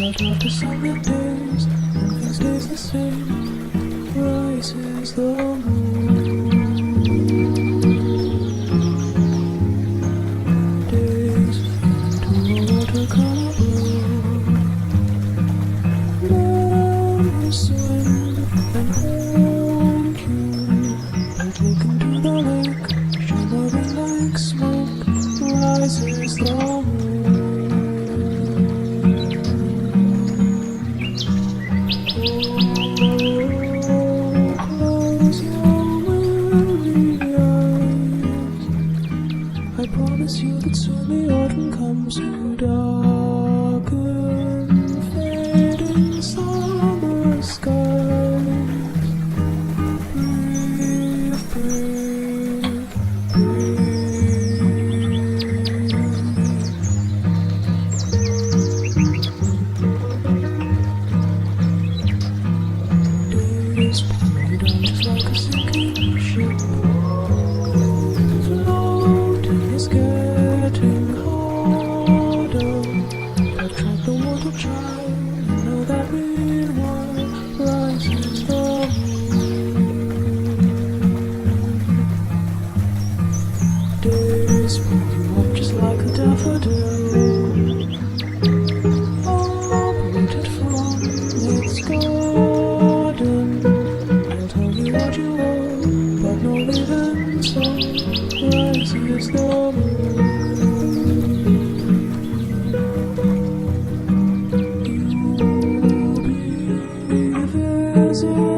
But after summer days, nothing stays the same. Rises the moon. Days fade to a watercolor blue. Memories swim and hold you. Boat taken to the lake, shimmering like smoke. Rises the moon. I promise you that soon the autumn comes to darken fading summer skies. Breathe, breathe, breathe. Days pull down just like a sinking ship. It's getting harder. I've tried the water child. You know that meanwhile rises the moon. Days pull you up just like a daffodil, uprooted from its garden. I'll tell you what you want, but no even so. Rises the moon. You'll be visited.